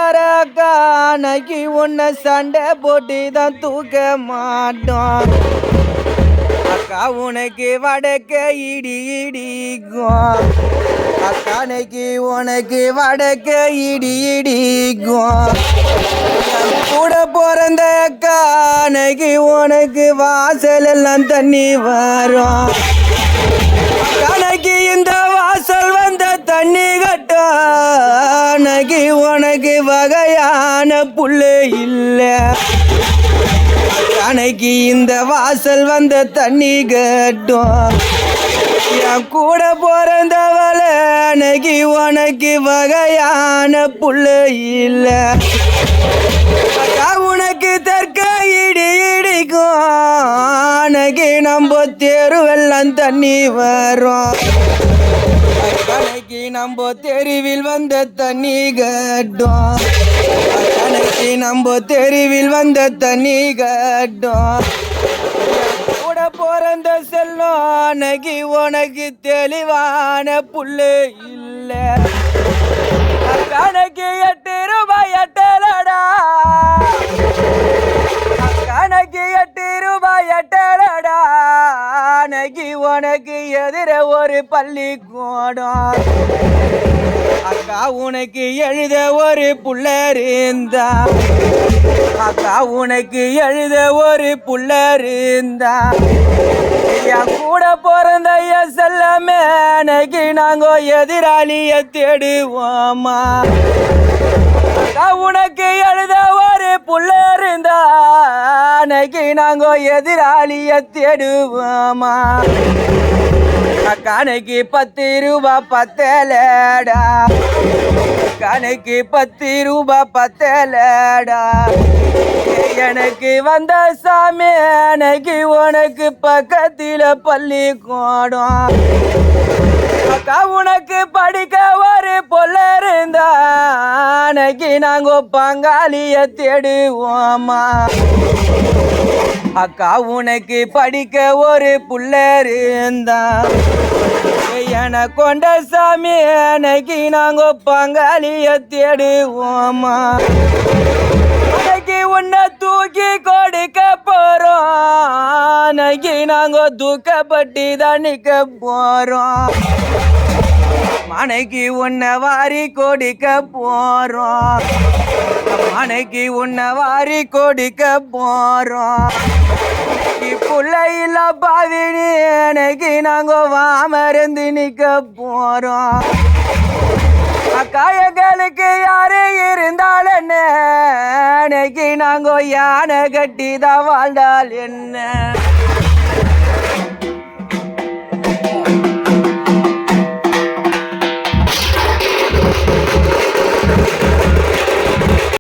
பாரு அக்கா அன்னைக்கு உன்னை சண்டை போட்டு தான் தூக்க மாட்டோம் அக்கா உனக்கு வடக்க இடி இடிக்கும் அக்கானைக்கு உனக்கு வடக்க இடி இடிக்கும் கூட பிறந்த அக்கானைக்கு உனக்கு வாசல் எல்லாம் தண்ணி வரும் அக்கானைக்கு இந்த வாசல் வந்த தண்ணி கட்டும் அன்னைக்கு உனக்கு வகையான புள்ளு இல்லை அன்னைக்கு இந்த வாசல் வந்த தண்ணி கட்டும் என் கூட பிறந்தவள அன்னைக்கு உனக்கு வகையான புள்ளு இல்லை உனக்கு தெற்க இடி இடிக்கும் அன்னைக்கு நம்ம தெருவெல்லாம் தண்ணி வரும் அன்னைக்கு நம்ம தெருவில் வந்த தண்ணி கட்டும் அன்னைக்கு நம்ம தெருவில் வந்த தண்ணி கட்டும் கூட பிறந்த செல்லும் அன்னைக்கு உனக்கு தெளிவான புள்ளு இல்லை கணக்கு 8 ரூபாய் எட்டலடா கணக்கு 8 ரூபாய் எட்டலடா அன்னைக்கு உனக்கு எதிர ஒரு பள்ளிக்கூடம் அக்கா உனக்கு எழுத ஒரு புள்ள இருந்தா அக்கா உனக்கு எழுத ஒரு புள்ள இருந்தா என் கூட பிறந்த செல்லமே அன்னைக்கு நாங்க எதிராளிய தேடுவோமா அக்கா உனக்கு எழுத ஒரு புள்ள இருந்தா அன்னைக்கு நாங்க எதிராளிய தேடுவோமா கணக்கு 10 ரூபாய் பத்தலடா கணக்கு 10 ரூபாய் பத்தலடா எனக்கு வந்த சாமி அன்னைக்கு உனக்கு பக்கத்தில் பள்ளிக்கூடம் அக்கா உனக்கு படிக்க ஒரு பொல்ல இருந்தா அன்னைக்கு நாங்க பங்காளிய தேடுவோமா அக்கா உனக்கு படிக்க ஒரு புள்ள இருந்தா என கொண்ட சாமி அன்னைக்கு நாங்க பங்காளிய தேடுவோமா அன்னைக்கு உன்னை தூக்கி கொடுக்க போறோம் அன்னைக்கு நாங்க துக்கப்பட்டு தான் நிக்க போறோம் மனைக்கு உன்னை வாரி கொடுக்க போறோம் மனைக்கு உன்னை வாரி கொடுக்க போறோம் புள்ள இல்ல பாவினி எனக்கு நாங்க வாமருந்து நிக்க போறோம் அக்காயங்களுக்கு யாரு இருந்தால் என்ன அன்னைக்கு நாங்க யானை கட்டி தான் வாழ்ந்தால் என்ன